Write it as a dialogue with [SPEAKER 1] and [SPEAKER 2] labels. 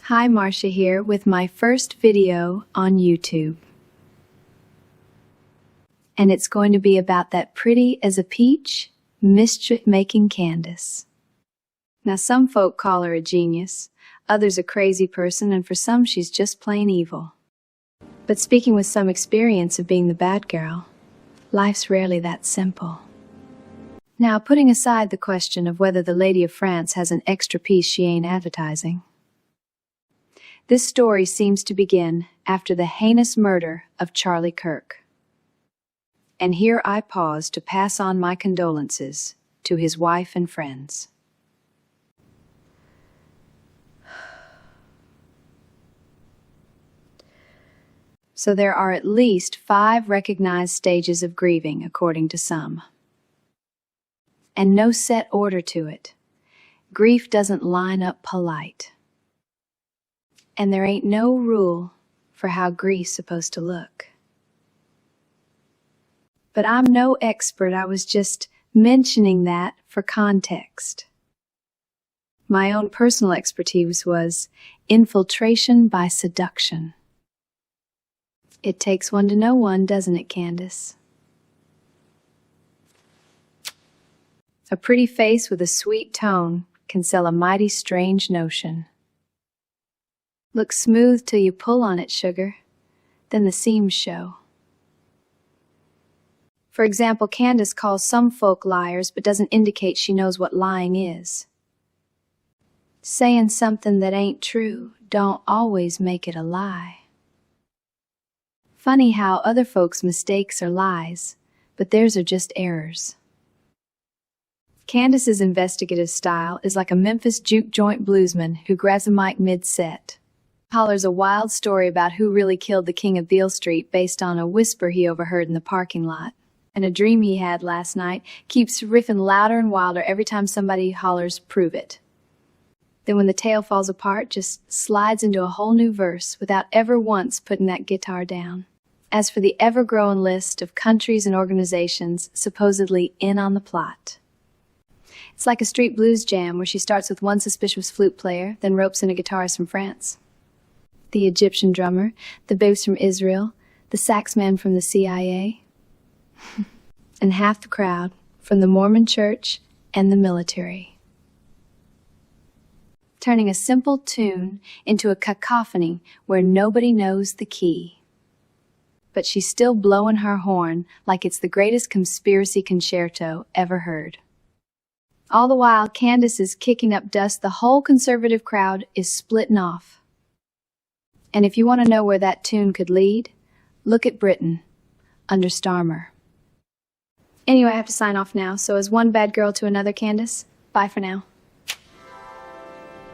[SPEAKER 1] Hi, Marcia here with my first video on YouTube. And it's going to be about that pretty as a peach, mischief-making Candace. Now, some folk call her a genius, others a crazy person, and for some she's just plain evil. But speaking with some experience of being the bad girl, life's rarely that simple. Now, putting aside the question of whether the Lady of France has an extra piece she ain't advertising, this story seems to begin after the heinous murder of Charlie Kirk. And here I pause to pass on my condolences to his wife and friends. So there are at least 5 recognized stages of grieving, according to some. And no set order to it. Grief doesn't line up polite. And there ain't no rule for how grief's supposed to look. But I'm no expert, I was just mentioning that for context. My own personal expertise was infiltration by seduction. It takes one to know one, doesn't it, Candace? A pretty face with a sweet tone can sell a mighty strange notion. Looks smooth till you pull on it, sugar. Then the seams show. For example, Candace calls some folk liars but doesn't indicate she knows what lying is. Saying something that ain't true don't always make it a lie. Funny how other folks' mistakes are lies, but theirs are just errors. Candace's investigative style is like a Memphis juke joint bluesman who grabs a mic mid-set, hollers a wild story about who really killed the king of Beale Street based on a whisper he overheard in the parking lot, and a dream he had last night, keeps riffing louder and wilder every time somebody hollers, "Prove it." Then when the tale falls apart, just slides into a whole new verse without ever once putting that guitar down. As for the ever-growing list of countries and organizations supposedly in on the plot, it's like a street blues jam where she starts with one suspicious flute player, then ropes in a guitarist from France, the Egyptian drummer, the babes from Israel, the sax man from the CIA, and half the crowd from the Mormon church and the military. Turning a simple tune into a cacophony where nobody knows the key. But she's still blowing her horn like it's the greatest conspiracy concerto ever heard. All the while, Candace is kicking up dust, the whole conservative crowd is splitting off. And if you want to know where that tune could lead, look at Britain, under Starmer. Anyway, I have to sign off now, so as one bad girl to another, Candace, bye for now.